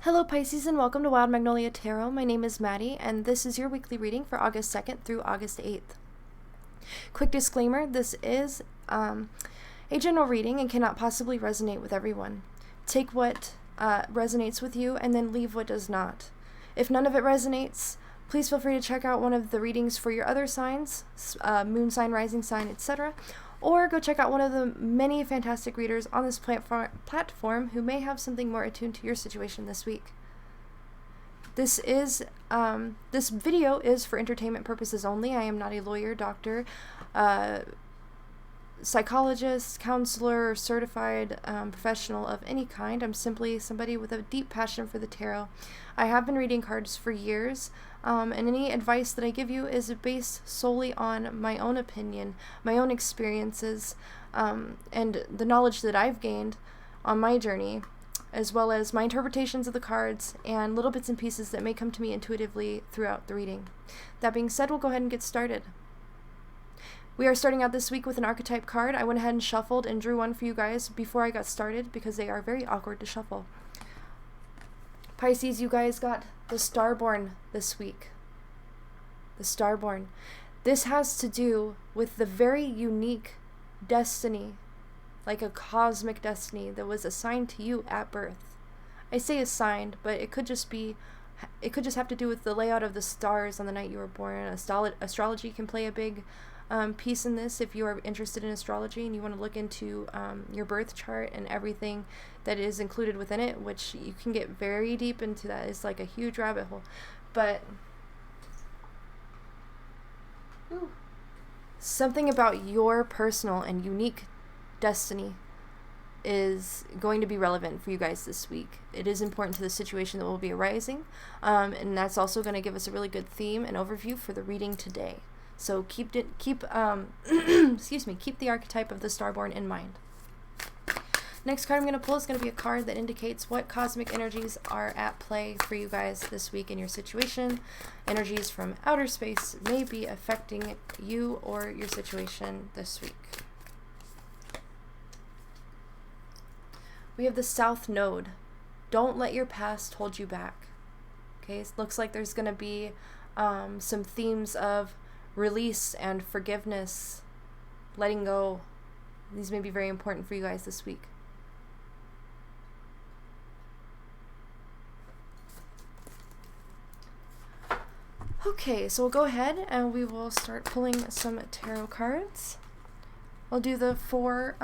Hello Pisces and welcome to Wild Magnolia Tarot. My name is Maddie and this is your weekly reading for August 2nd through August 8th. Quick disclaimer, this is a general reading and cannot possibly resonate with everyone. Take what resonates with you and then leave what does not. If none of it resonates, please feel free to check out one of the readings for your other signs, moon sign, rising sign, etc. Or go check out one of the many fantastic readers on this platform who may have something more attuned to your situation this week. This video is for entertainment purposes only. I am not a lawyer, doctor, psychologist, counselor, or certified professional of any kind. I'm simply somebody with a deep passion for the tarot. I have been reading cards for years, and any advice that I give you is based solely on my own opinion, my own experiences, and the knowledge that I've gained on my journey, as well as my interpretations of the cards and little bits and pieces that may come to me intuitively throughout the reading. That being said, we'll go ahead and get started. We are starting out this week with an archetype card. I went ahead and shuffled and drew one for you guys before I got started because they are very awkward to shuffle. Pisces, you guys got the Starborn this week. The Starborn. This has to do with the very unique destiny, like a cosmic destiny that was assigned to you at birth. I say assigned, but it could just have to do with the layout of the stars on the night you were born. Astrology can play a big piece in this if you are interested in astrology and you want to look into your birth chart and everything that is included within it, which you can get very deep into. That is like a huge rabbit hole, but something about your personal and unique destiny is going to be relevant for you guys this week. It is important to the situation that will be arising, and that's also going to give us a really good theme and overview for the reading today. So keep keep the archetype of the Starborn in mind. Next card I'm going to pull is going to be a card that indicates what cosmic energies are at play for you guys this week in your situation. Energies from outer space may be affecting you or your situation this week. We have the South Node. Don't let your past hold you back. Okay, it looks like there's going to be some themes of release and forgiveness, letting go. These may be very important for you guys this week. Okay, so we'll go ahead and we will start pulling some tarot cards. I'll do the four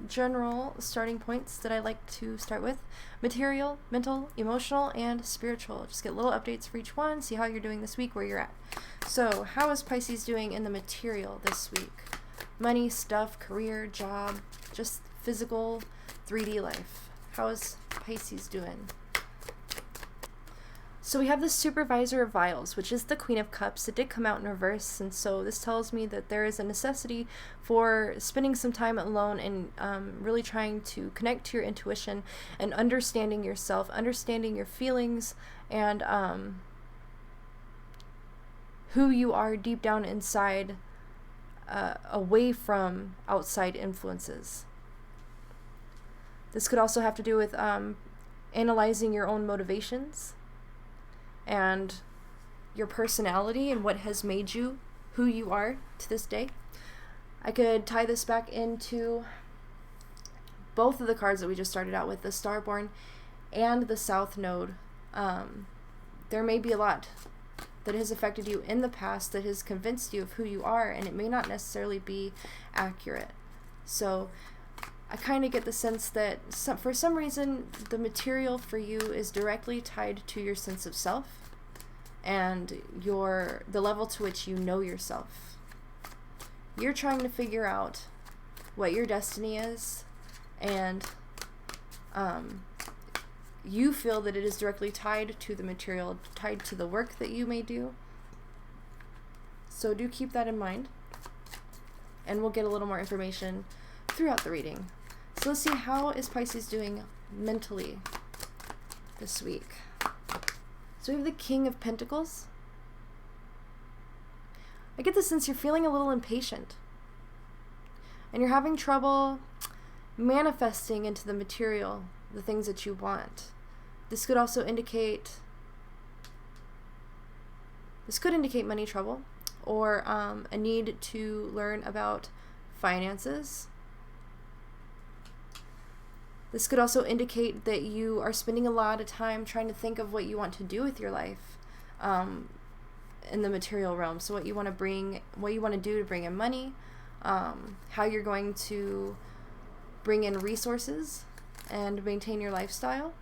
general starting points that I like to start with: material, mental, emotional, and spiritual. Just get little updates for each one, see how you're doing this week, where you're at. So, how is Pisces doing in the material this week? Money, stuff, career, job, just physical 3D life. How is Pisces doing? So we have the Supervisor of Vials, which is the Queen of Cups. It did come out in reverse, and so this tells me that there is a necessity for spending some time alone and really trying to connect to your intuition and understanding yourself, understanding your feelings, and who you are deep down inside, away from outside influences. This could also have to do with analyzing your own motivations and your personality and what has made you who you are to this day. I could tie this back into both of the cards that we just started out with, the Starborn and the South Node. There may be a lot that has affected you in the past that has convinced you of who you are, and it may not necessarily be accurate. So I kind of get the sense that for some reason the material for you is directly tied to your sense of self and the level to which you know yourself. You're trying to figure out what your destiny is, and you feel that it is directly tied to the material, tied to the work that you may do. So do keep that in mind, and we'll get a little more information throughout the reading. So let's see, how is Pisces doing mentally this week? So we have the King of Pentacles. I get the sense you're feeling a little impatient, and you're having trouble manifesting into the material the things that you want. This could also indicate money trouble, or a need to learn about finances. This could also indicate that you are spending a lot of time trying to think of what you want to do with your life in the material realm. So what you want to do to bring in money, how you're going to bring in resources and maintain your lifestyle.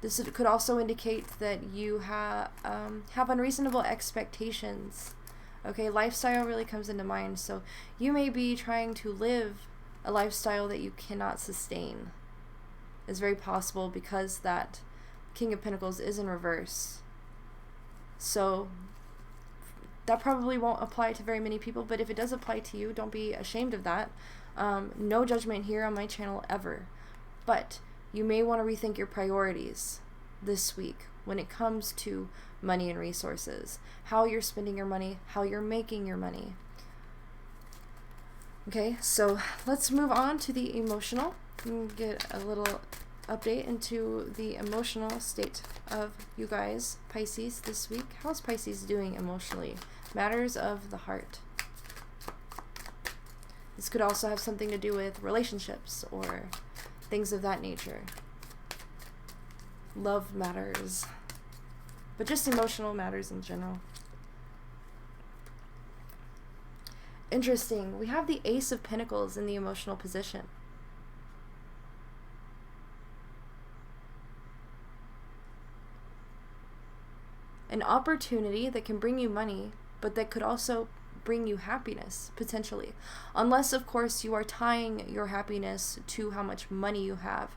This could also indicate that you have unreasonable expectations. Okay, lifestyle really comes into mind. So you may be trying to live a lifestyle that you cannot sustain. It's very possible because that King of Pentacles is in reverse. So that probably won't apply to very many people, but if it does apply to you, don't be ashamed of that. No judgment here on my channel ever. But you may want to rethink your priorities this week when it comes to money and resources, how you're spending your money, how you're making your money. Okay, so let's move on to the emotional and get a little update into the emotional state of you guys, Pisces, this week. How's Pisces doing emotionally? Matters of the heart. This could also have something to do with relationships or things of that nature. Love matters, but just emotional matters in general. Interesting. We have the Ace of Pentacles in the emotional position. An opportunity that can bring you money, but that could also bring you happiness, potentially. Unless, of course, you are tying your happiness to how much money you have,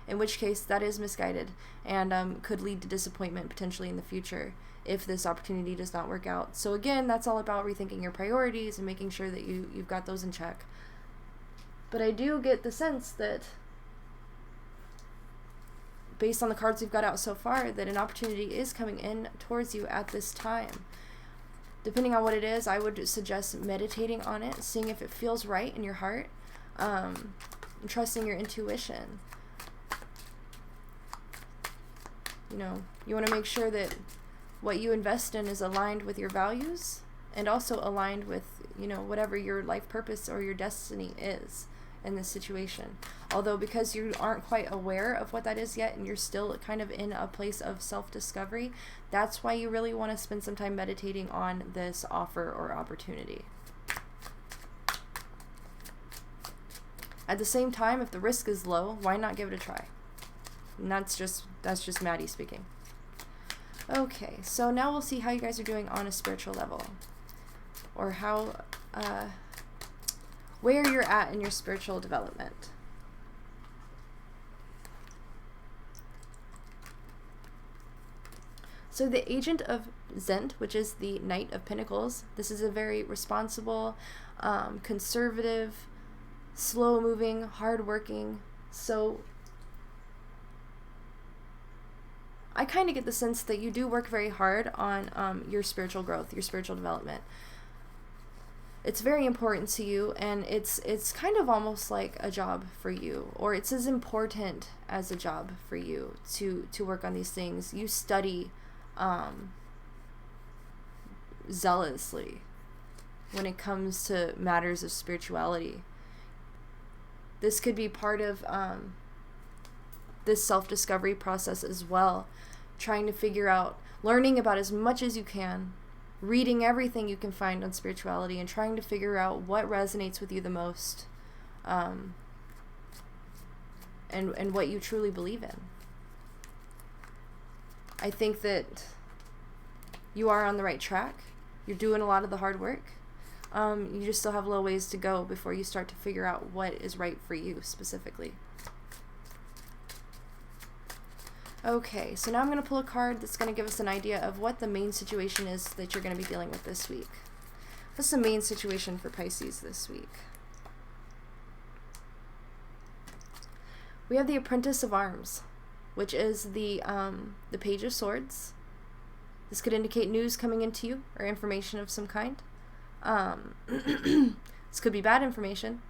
in which case that is misguided and could lead to disappointment potentially in the future if this opportunity does not work out. So again, that's all about rethinking your priorities and making sure that you've got those in check. But I do get the sense that, based on the cards we've got out so far, that an opportunity is coming in towards you at this time. Depending on what it is, I would suggest meditating on it, seeing if it feels right in your heart, and trusting your intuition. You know, you want to make sure that what you invest in is aligned with your values and also aligned with, you know, whatever your life purpose or your destiny is in this situation. Although, because you aren't quite aware of what that is yet and you're still kind of in a place of self-discovery, that's why you really want to spend some time meditating on this offer or opportunity. At the same time, if the risk is low, why not give it a try? And that's just Maddie speaking. Okay, so now we'll see how you guys are doing on a spiritual level, or how where you're at in your spiritual development. So the Agent of Zent, which is the Knight of Pentacles, this is a very responsible, conservative, slow-moving, hard-working. So I kind of get the sense that you do work very hard on your spiritual growth, your spiritual development. It's very important to you, and it's kind of almost like a job for you, or it's as important as a job for you to work on these things. You study zealously when it comes to matters of spirituality. This could be part of this self-discovery process as well, trying to figure out, learning about as much as you can, reading everything you can find on spirituality, and trying to figure out what resonates with you the most, and what you truly believe in. I think that you are on the right track. You're doing a lot of the hard work. You just still have a little ways to go before you start to figure out what is right for you specifically. Okay, so now I'm going to pull a card that's going to give us an idea of what the main situation is that you're going to be dealing with this week. What's the main situation for Pisces this week? We have the Apprentice of Arms, which is the Page of Swords. This could indicate news coming into you or information of some kind. This could be bad information,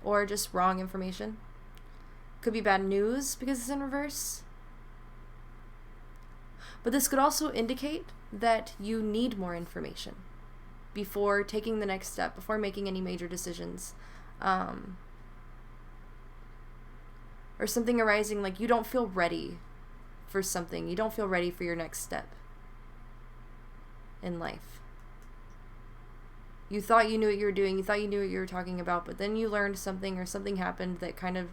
or just wrong information. Could be bad news because it's in reverse. But this could also indicate that you need more information before taking the next step, before making any major decisions. Or something arising like you don't feel ready for something. You don't feel ready for your next step in life. You thought you knew what you were doing. You thought you knew what you were talking about, but then you learned something or something happened that kind of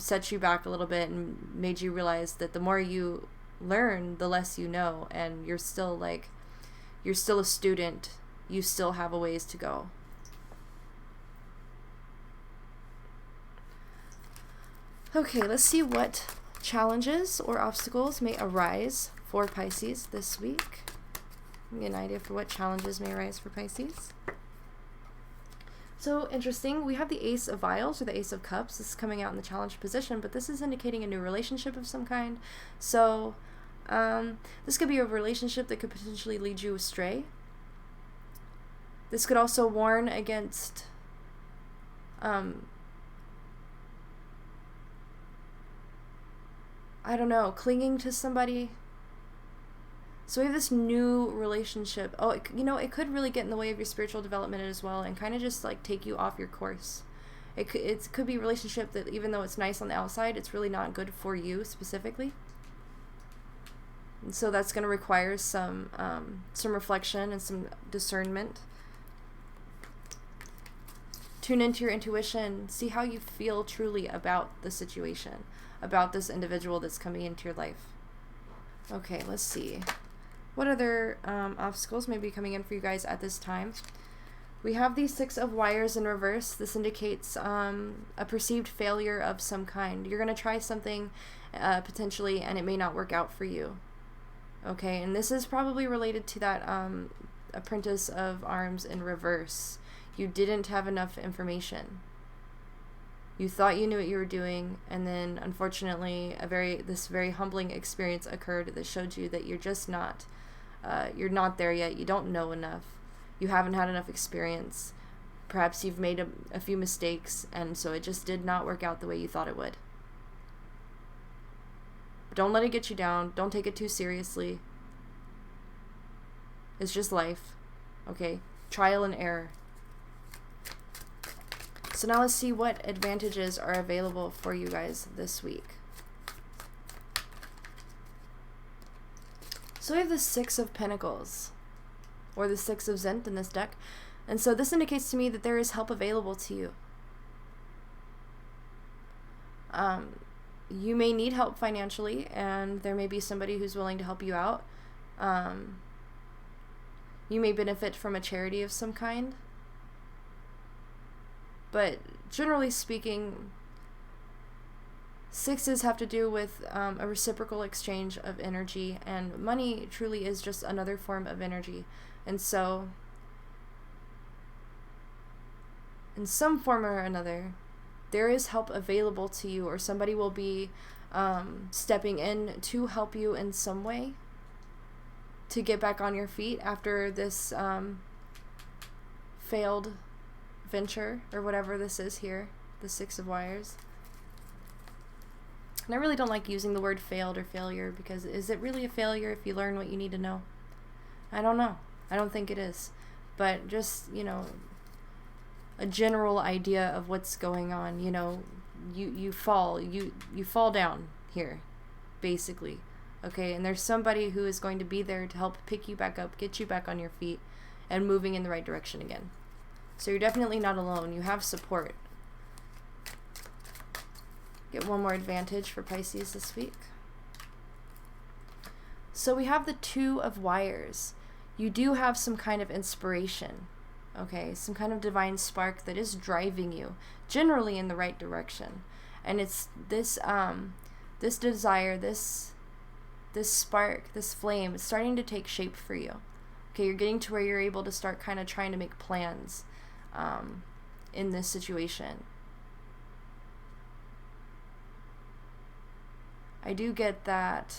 set you back a little bit and made you realize that the more you learn, the less you know, and you're still a student. You still have a ways to go. Okay, let's see what challenges or obstacles may arise for Pisces this week. Give me an idea for what challenges may arise for Pisces. So interesting, we have the Ace of Vials or the Ace of Cups. This is coming out in the challenge position, but this is indicating a new relationship of some kind. So this could be a relationship that could potentially lead you astray. This could also warn against clinging to somebody. So we have this new relationship. Oh, it could really get in the way of your spiritual development as well, and kind of just like take you off your course. It could be a relationship that even though it's nice on the outside, it's really not good for you specifically. And so that's going to require some reflection and some discernment. Tune into your intuition. See how you feel truly about the situation, about this individual that's coming into your life. Okay, let's see. What other obstacles may be coming in for you guys at this time? We have the Six of Wires in reverse. This indicates a perceived failure of some kind. You're going to try something potentially, and it may not work out for you. Okay, and this is probably related to that Apprentice of Arms in reverse. You didn't have enough information. You thought you knew what you were doing, and then unfortunately this very humbling experience occurred that showed you that you're just not you're not there yet. You don't know enough. You haven't had enough experience. Perhaps you've made a few mistakes, and so it just did not work out the way you thought it would. But don't let it get you down. Don't take it too seriously. It's just life. Okay? Trial and error. So now let's see what advantages are available for you guys this week. So we have the Six of Pentacles, or the Six of Zent in this deck. And so this indicates to me that there is help available to you. You may need help financially, and there may be somebody who's willing to help you out. You may benefit from a charity of some kind. But generally speaking, sixes have to do with a reciprocal exchange of energy, and money truly is just another form of energy. And so, in some form or another, there is help available to you, or somebody will be stepping in to help you in some way to get back on your feet after this failed venture, or whatever this is here, the Six of Wires. And I really don't like using the word failed or failure, because is it really a failure if you learn what you need to know? I don't know. I don't think it is. But just, a general idea of what's going on. You fall down here, basically. Okay, and there's somebody who is going to be there to help pick you back up, get you back on your feet, and moving in the right direction again. So you're definitely not alone. You have support. Get one more advantage for Pisces this week. So we have the Two of Wires. You do have some kind of inspiration. Okay, some kind of divine spark that is driving you generally in the right direction. And it's this this desire, this spark, this flame, it's starting to take shape for you. Okay, you're getting to where you're able to start kind of trying to make plans in this situation. I do get that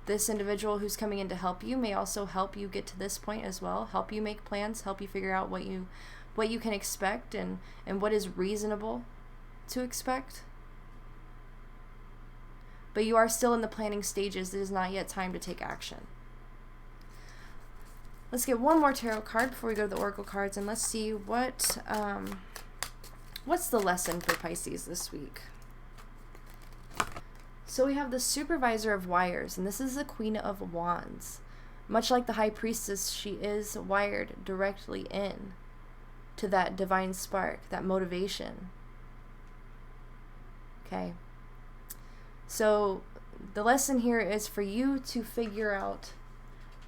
this individual who's coming in to help you may also help you get to this point as well, help you make plans, help you figure out what you can expect and what is reasonable to expect. But you are still in the planning stages. It is not yet time to take action. Let's get one more tarot card before we go to the oracle cards, and let's see what's the lesson for Pisces this week. So we have the Supervisor of Wires, and this is the Queen of Wands. Much like the High Priestess, she is wired directly in to that divine spark, that motivation. Okay. So the lesson here is for you to figure out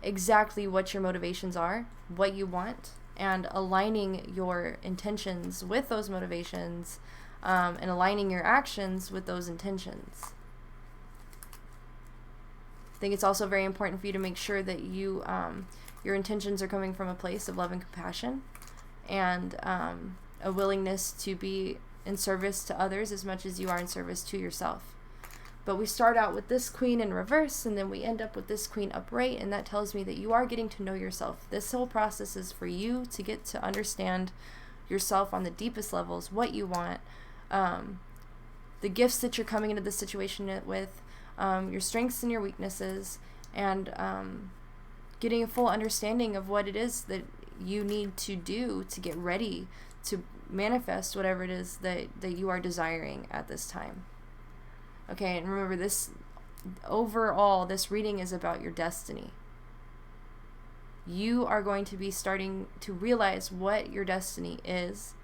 exactly what your motivations are, what you want, and aligning your intentions with those motivations, and aligning your actions with those intentions. I think it's also very important for you to make sure that you, your intentions are coming from a place of love and compassion, and a willingness to be in service to others as much as you are in service to yourself. But we start out with this Queen in reverse, and then we end up with this Queen upright, and that tells me that you are getting to know yourself. This whole process is for you to get to understand yourself on the deepest levels, what you want, the gifts that you're coming into this situation with, your strengths and your weaknesses, and getting a full understanding of what it is that you need to do to get ready to manifest whatever it is that you are desiring at this time. Okay, and remember, this overall, this reading is about your destiny. You are going to be starting to realize what your destiny is,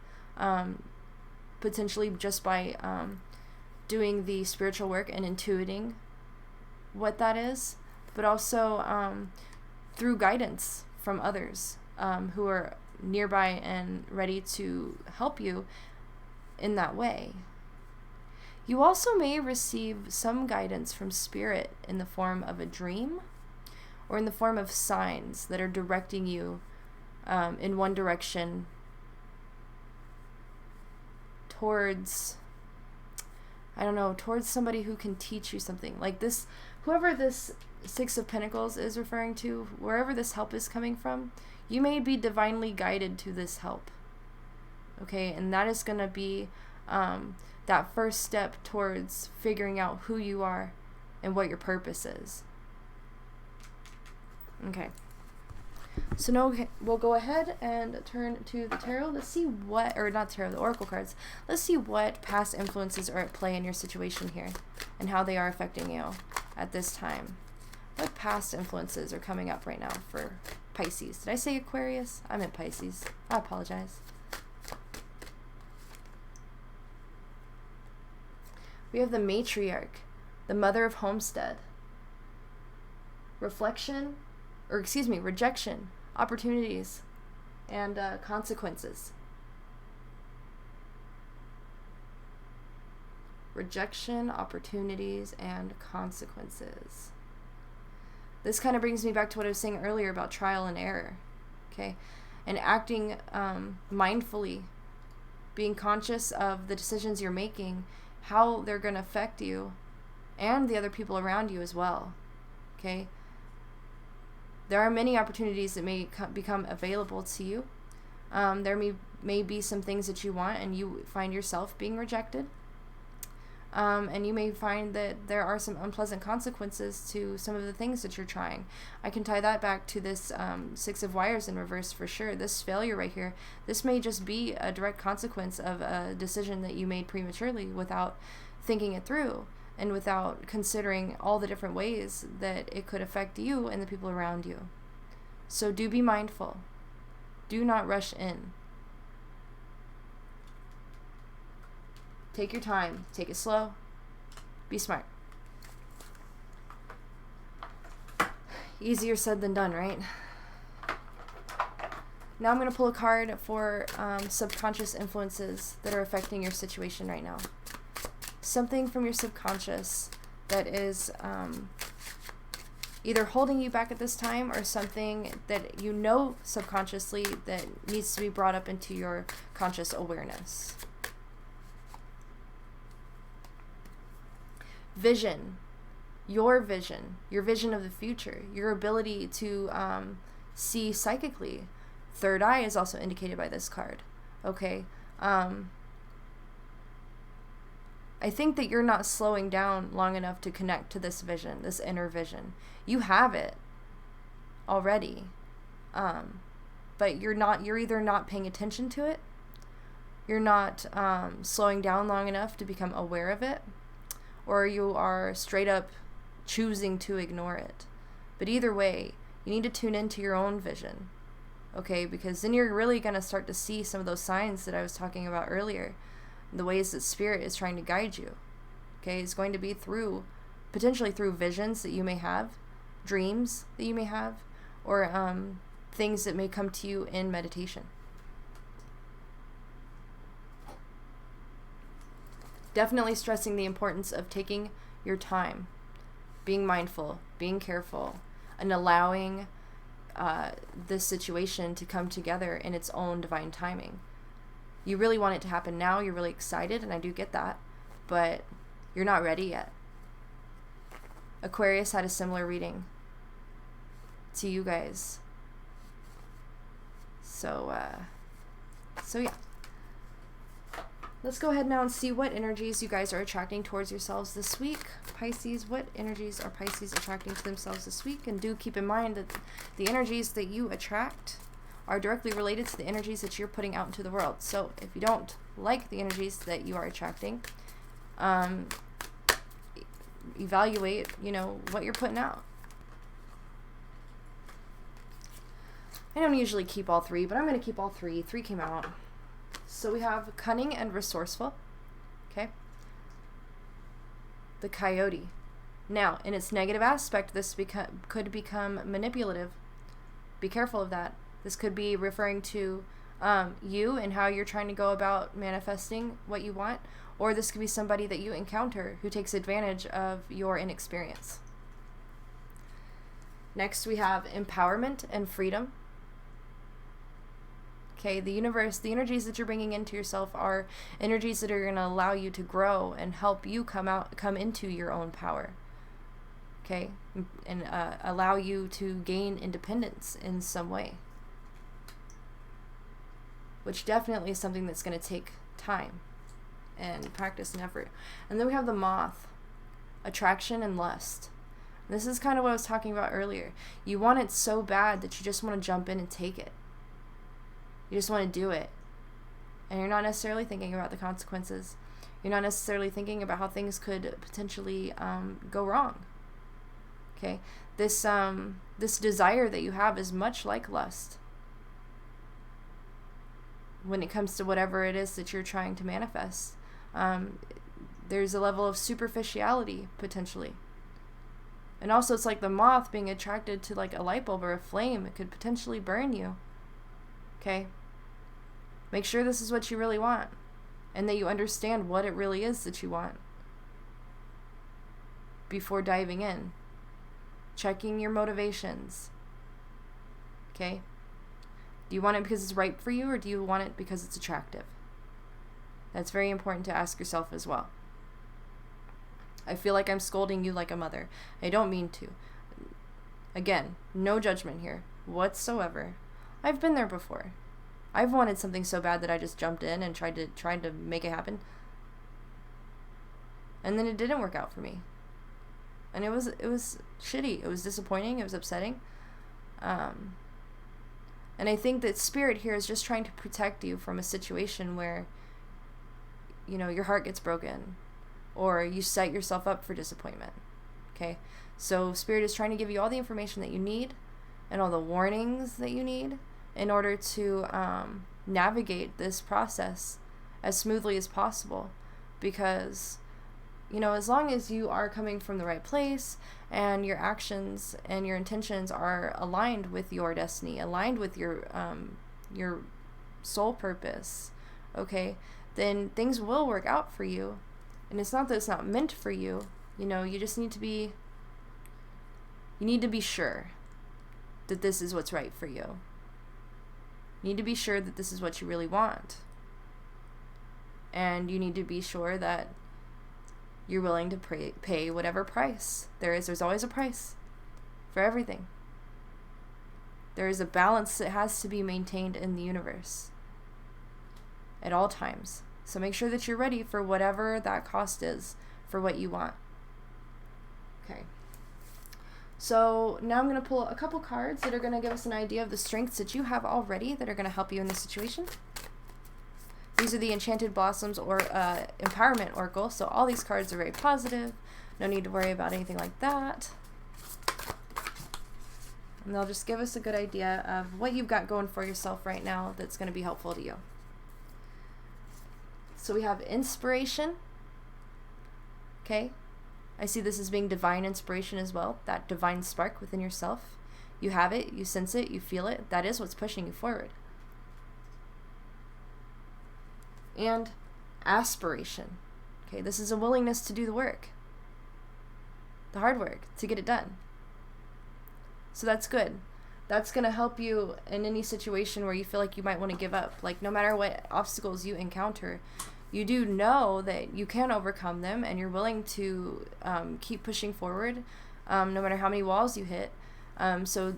potentially just by doing the spiritual work and intuiting what that is, but also through guidance from others who are nearby and ready to help you in that way. You also may receive some guidance from Spirit in the form of a dream or in the form of signs that are directing you in one direction towards, I don't know, towards somebody who can teach you something. Like this, whoever this Six of Pentacles is referring to, wherever this help is coming from, you may be divinely guided to this help. Okay, and that is going to be that first step towards figuring out who you are and what your purpose is. Okay. So now we'll go ahead and turn to the tarot. Let's see what, or not tarot, the oracle cards. Let's see what past influences are at play in your situation here and how they are affecting you at this time. What past influences are coming up right now for Pisces? Did I say Aquarius? I meant Pisces. I apologize. We have the Matriarch, the Mother of Homestead. Rejection, opportunities, and consequences. Rejection, opportunities, and consequences. This kind of brings me back to what I was saying earlier about trial and error, okay? And acting mindfully, being conscious of the decisions you're making, how they're going to affect you and the other people around you as well, okay? There are many opportunities that may become available to you. There may be some things that you want and you find yourself being rejected. And you may find that there are some unpleasant consequences to some of the things that you're trying. I can tie that back to this Six of Wires in reverse for sure. This failure right here, this may just be a direct consequence of a decision that you made prematurely without thinking it through and without considering all the different ways that it could affect you and the people around you. So do be mindful. Do not rush in. Take your time. Take it slow. Be smart. Easier said than done, right? Now I'm going to pull a card for subconscious influences that are affecting your situation right now. Something from your subconscious that is either holding you back at this time or something that you know subconsciously that needs to be brought up into your conscious awareness. Vision, your vision of the future, your ability to see psychically. Third eye is also indicated by this card. Okay, I think that you're not slowing down long enough to connect to this vision, this inner vision. You have it already. But you're either not paying attention to it, you're not slowing down long enough to become aware of it, or you are straight up choosing to ignore it. But either way, you need to tune into your own vision, okay? Because then you're really going to start to see some of those signs that I was talking about earlier, the ways that Spirit is trying to guide you, okay? It's going to be potentially through visions that you may have, dreams that you may have, or things that may come to you in meditation. Definitely stressing the importance of taking your time, being mindful, being careful, and allowing this situation to come together in its own divine timing. You really want it to happen now. You're really excited, and I do get that, but you're not ready yet. Aquarius had a similar reading to you guys. So yeah. Let's go ahead now and see what energies you guys are attracting towards yourselves this week. Pisces, what energies are Pisces attracting to themselves this week? And do keep in mind that the energies that you attract are directly related to the energies that you're putting out into the world. So if you don't like the energies that you are attracting, evaluate, what you're putting out. I don't usually keep all three, but I'm going to keep all three. 3 came out. So we have cunning and resourceful. Okay. The coyote. Now, in its negative aspect, this could become manipulative. Be careful of that. This could be referring to you and how you're trying to go about manifesting what you want. Or this could be somebody that you encounter who takes advantage of your inexperience. Next, we have empowerment and freedom. Okay, the universe, the energies that you're bringing into yourself are energies that are going to allow you to grow and help you come into your own power. Okay, and allow you to gain independence in some way, which definitely is something that's going to take time and practice and effort. And then we have the moth, attraction and lust. This is kind of what I was talking about earlier. You want it so bad that you just want to jump in and take it. You just want to do it. And you're not necessarily thinking about the consequences. You're not necessarily thinking about how things could potentially go wrong. Okay? This desire that you have is much like lust when it comes to whatever it is that you're trying to manifest. There's a level of superficiality, potentially. And also, it's like the moth being attracted to like a light bulb or a flame. It could potentially burn you. Okay? Make sure this is what you really want, and that you understand what it really is that you want before diving in. Checking your motivations. Okay? Do you want it because it's right for you, or do you want it because it's attractive? That's very important to ask yourself as well. I feel like I'm scolding you like a mother. I don't mean to. Again, no judgment here whatsoever. I've been there before. I've wanted something so bad that I just jumped in and tried to make it happen. And then it didn't work out for me. And it was shitty. It was disappointing. It was upsetting. And I think that Spirit here is just trying to protect you from a situation where, your heart gets broken, or you set yourself up for disappointment. Okay? So Spirit is trying to give you all the information that you need and all the warnings that you need in order to navigate this process as smoothly as possible. Because, as long as you are coming from the right place and your actions and your intentions are aligned with your destiny, aligned with your soul purpose, okay, then things will work out for you. And it's not that it's not meant for you. You just need to be sure that this is what's right for you. You need to be sure that this is what you really want. And you need to be sure that you're willing to pay whatever price there is. There's always a price for everything. There is a balance that has to be maintained in the universe at all times. So make sure that you're ready for whatever that cost is for what you want. Okay. So now I'm going to pull a couple cards that are going to give us an idea of the strengths that you have already that are going to help you in this situation. These are the Enchanted Blossoms or Empowerment Oracle. So all these cards are very positive. No need to worry about anything like that. And they'll just give us a good idea of what you've got going for yourself right now that's going to be helpful to you. So we have inspiration. Okay. I see this as being divine inspiration as well. That divine spark within yourself. You have it. You sense it. You feel it. That is what's pushing you forward. And aspiration. Okay. This is a willingness to do the work. The hard work to get it done. So that's good. That's going to help you in any situation where you feel like you might want to give up. Like no matter what obstacles you encounter, you do know that you can overcome them and you're willing to keep pushing forward no matter how many walls you hit. So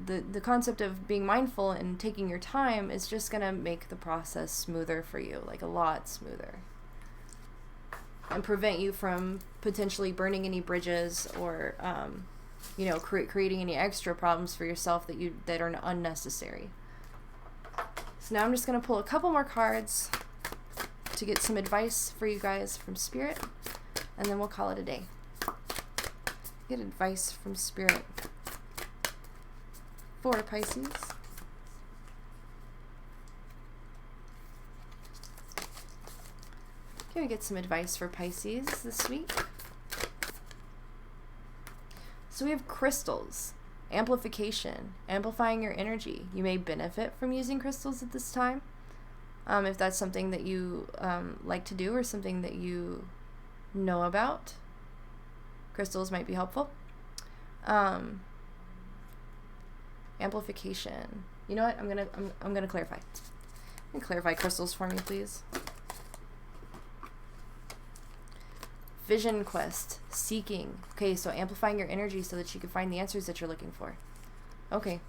the concept of being mindful and taking your time is just going to make the process smoother for you, like a lot smoother. And prevent you from potentially burning any bridges or creating any extra problems for yourself that are unnecessary. So now I'm just going to pull a couple more cards to get some advice for you guys from Spirit, and then we'll call it a day. Get advice from Spirit for Pisces. Can we get some advice for Pisces this week? So we have crystals, amplification, amplifying your energy. You may benefit from using crystals at this time. If that's something that you like to do or something that you know about, crystals might be helpful. Amplification. You know what? I'm gonna clarify. Can you clarify crystals for me, please? Vision quest, seeking. Okay, so amplifying your energy so that you can find the answers that you're looking for. Okay.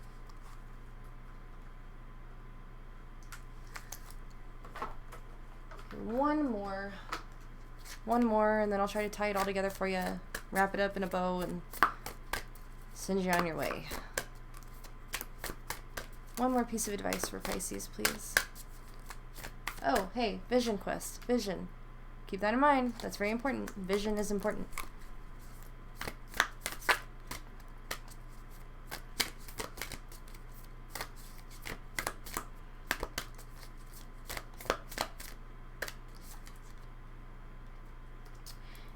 One more, and then I'll try to tie it all together for you, wrap it up in a bow, and send you on your way. One more piece of advice for Pisces, please. Oh, hey, vision quest, vision. Keep that in mind. That's very important. Vision is important.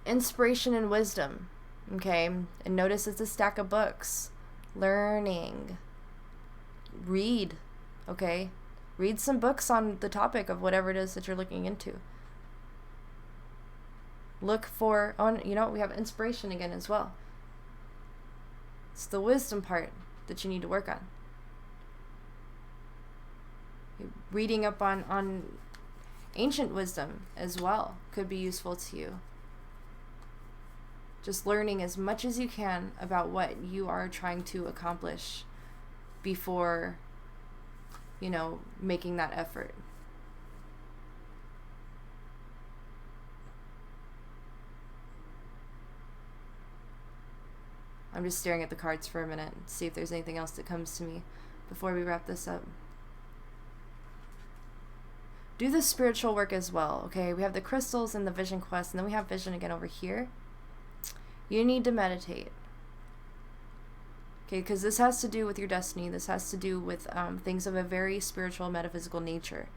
Inspiration and wisdom. Okay. And notice it's a stack of books. Learning. Read. Okay. Read some books on the topic of whatever it is that you're looking into. Look for, we have inspiration again as well. It's the wisdom part that you need to work on. Reading up on ancient wisdom as well could be useful to you. Just learning as much as you can about what you are trying to accomplish before, making that effort. I'm just staring at the cards for a minute, see if there's anything else that comes to me before we wrap this up. Do the spiritual work as well, okay? We have the crystals and the vision quest, and then we have vision again over here. You need to meditate. Okay, because this has to do with your destiny. This has to do with things of a very spiritual, metaphysical nature.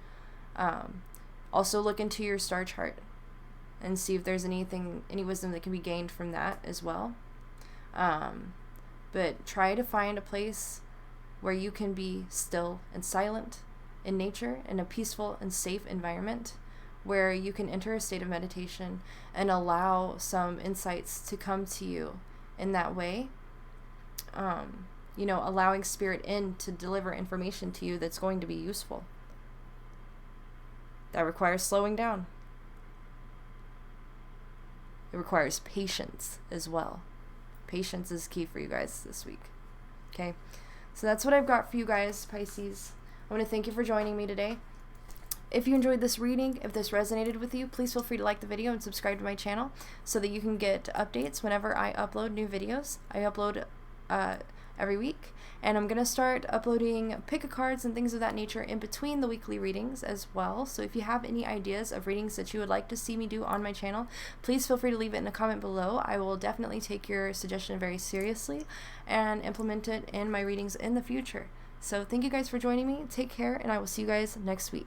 Also look into your star chart and see if there's any wisdom that can be gained from that as well. But try to find a place where you can be still and silent in nature, in a peaceful and safe environment where you can enter a state of meditation and allow some insights to come to you in that way. Allowing spirit in to deliver information to you that's going to be useful. That requires slowing down. It requires patience as well. Patience is key for you guys this week. Okay, so that's what I've got for you guys, Pisces. I want to thank you for joining me today. If you enjoyed this reading, if this resonated with you, please feel free to like the video and subscribe to my channel so that you can get updates whenever I upload new videos. I upload every week, and I'm going to start uploading pick-a-cards and things of that nature in between the weekly readings as well. So if you have any ideas of readings that you would like to see me do on my channel, please feel free to leave it in a comment below. I will definitely take your suggestion very seriously and implement it in my readings in the future. So thank you guys for joining me. Take care, and I will see you guys next week.